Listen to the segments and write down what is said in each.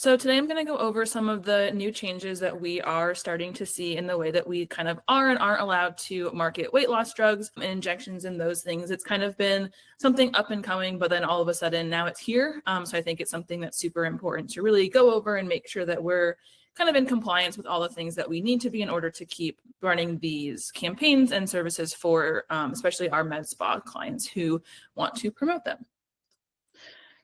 So today I'm going to go over some of the new changes that we are starting to see in the way that we kind of are and aren't allowed to market weight loss drugs and injections and those things. It's kind of been something up and coming, but then all of a sudden now it's here. So I think it's something that's super important to really go over and make sure that we're kind of in compliance with all the things that we need to be in order to keep running these campaigns and services for especially our med spa clients who want to promote them.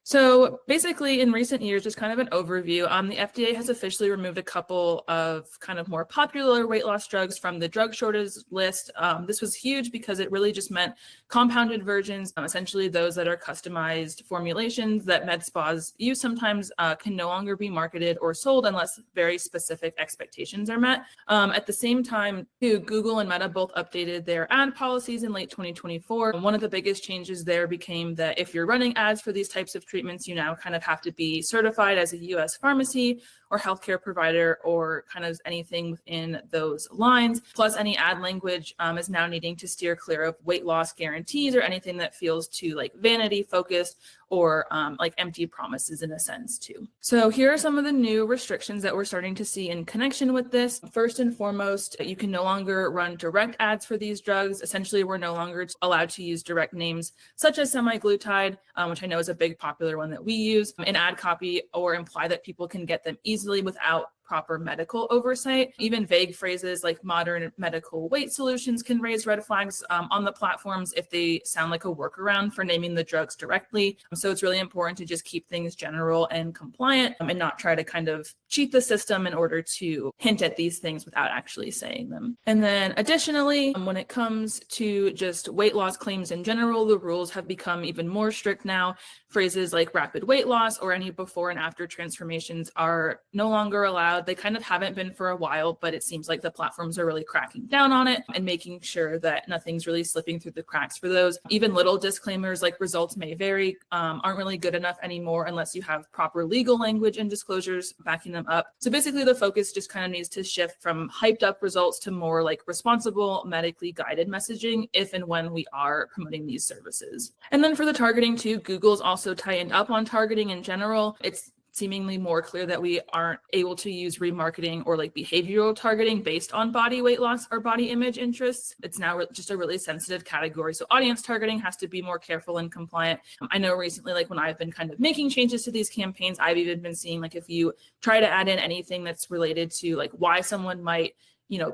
So basically, in recent years, just kind of an overview, the FDA has officially removed a couple of kind of more popular weight loss drugs from the drug shortage list. This was huge because it really just meant compounded versions, essentially those that are customized formulations that med spas use sometimes can no longer be marketed or sold unless very specific expectations are met. At the same time, too, Google and Meta both updated their ad policies in late 2024. One of the biggest changes there became that if you're running ads for these types of treatments, you now kind of have to be certified as a U.S. pharmacy or healthcare provider or kind of anything within those lines. Plus, any ad language is now needing to steer clear of weight loss guarantees or anything that feels too like vanity focused or like empty promises in a sense too. So here are some of the new restrictions that we're starting to see in connection with this. First and foremost, you can no longer run direct ads for these drugs. Essentially, we're no longer allowed to use direct names such as Semaglutide, which I know is a big popular one that we use, in ad copy or imply that people can get them easily without proper medical oversight. Even vague phrases like modern medical weight solutions can raise red flags on the platforms if they sound like a workaround for naming the drugs directly. So it's really important to just keep things general and compliant and not try to kind of cheat the system in order to hint at these things without actually saying them. And then additionally, when it comes to just weight loss claims in general, the rules have become even more strict now. Phrases like rapid weight loss or any before and after transformations are no longer allowed. They kind of haven't been for a while, but it seems like the platforms are really cracking down on it and making sure that nothing's really slipping through the cracks for those. Even little disclaimers like results may vary aren't really good enough anymore unless you have proper legal language and disclosures backing them up. So basically the focus just kind of needs to shift from hyped up results to more like responsible, medically guided messaging if and when we are promoting these services. And then for the targeting too, Google's also tightened up on targeting in general. It's seemingly more clear that we aren't able to use remarketing or like behavioral targeting based on body weight loss or body image interests. It's now just a really sensitive category. So audience targeting has to be more careful and compliant. I know recently, like when I've been kind of making changes to these campaigns, I've even been seeing like if you try to add in anything that's related to like why someone might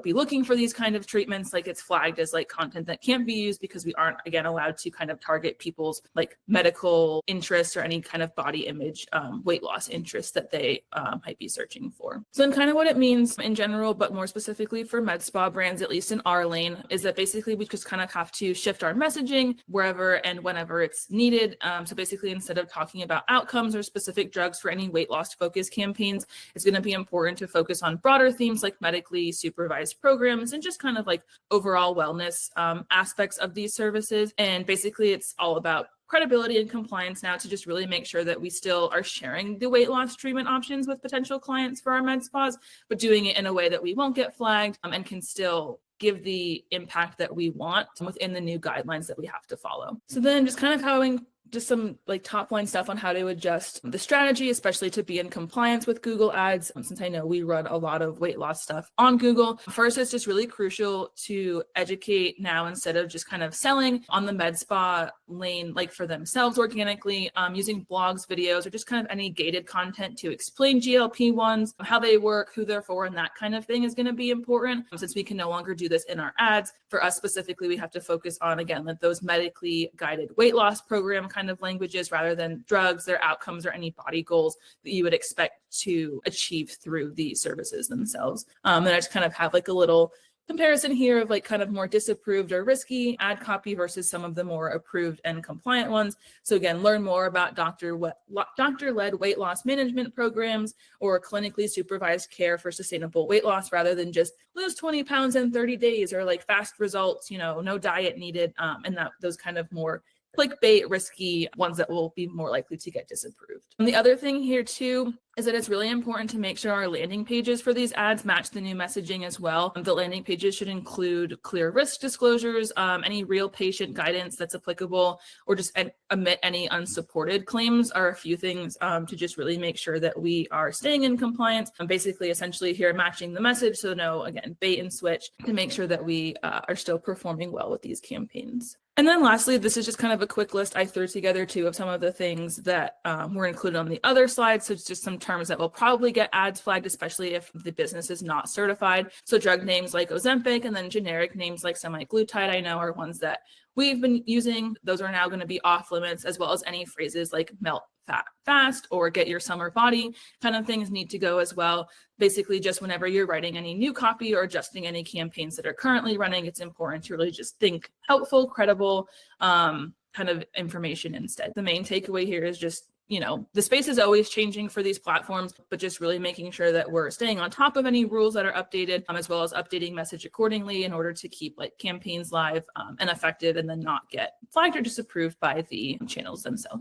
be looking for these kind of treatments, like it's flagged as like content that can't be used because we aren't, again, allowed to kind of target people's like medical interests or any kind of body image weight loss interests that they might be searching for. So then kind of what it means in general, but more specifically for med spa brands, at least in our lane, is that basically we just kind of have to shift our messaging wherever and whenever it's needed. So basically, instead of talking about outcomes or specific drugs for any weight loss focused campaigns, it's going to be important to focus on broader themes like medically supervised programs and just kind of like overall wellness aspects of these services. And basically it's all about credibility and compliance now to just really make sure that we still are sharing the weight loss treatment options with potential clients for our med spas, but doing it in a way that we won't get flagged and can still give the impact that we want within the new guidelines that we have to follow. So then just kind of having just some like top line stuff on how to adjust the strategy, especially to be in compliance with Google ads. Since I know we run a lot of weight loss stuff on Google, first, it's just really crucial to educate now instead of just kind of selling on the med spa lane, like for themselves organically, using blogs, videos, or just kind of any gated content to explain GLP-1s, how they work, who they're for, and that kind of thing is going to be important. Since we can no longer do this in our ads, for us specifically, we have to focus on, again, like those medically guided weight loss program kind of languages rather than drugs, their outcomes, or any body goals that you would expect to achieve through the services themselves. And I just kind of have like a little comparison here of like kind of more disapproved or risky ad copy versus some of the more approved and compliant ones. So again, learn more about doctor-led weight loss management programs or clinically supervised care for sustainable weight loss rather than just lose 20 pounds in 30 days or like fast results, no diet needed, and those kind of more clickbait, risky ones that will be more likely to get disapproved. And the other thing here too is that it's really important to make sure our landing pages for these ads match the new messaging as well. The landing pages should include clear risk disclosures, any real patient guidance that's applicable, or just omit any unsupported claims are a few things to just really make sure that we are staying in compliance. Basically, essentially here, matching the message. So no, again, bait and switch to make sure that we are still performing well with these campaigns. And then lastly, this is just kind of a quick list I threw together too of some of the things that were included on the other slide. So it's just some terms that will probably get ads flagged, especially if the business is not certified. So drug names like Ozempic and then generic names like Semaglutide, I know, are ones that we've been using. Those are now going to be off limits, as well as any phrases like melt fat fast or get your summer body kind of things need to go as well. Basically, just whenever you're writing any new copy or adjusting any campaigns that are currently running, it's important to really just think helpful, credible kind of information instead. The main takeaway here is just, the space is always changing for these platforms, but just really making sure that we're staying on top of any rules that are updated, as well as updating message accordingly in order to keep campaigns live and effective and then not get flagged or disapproved by the channels themselves.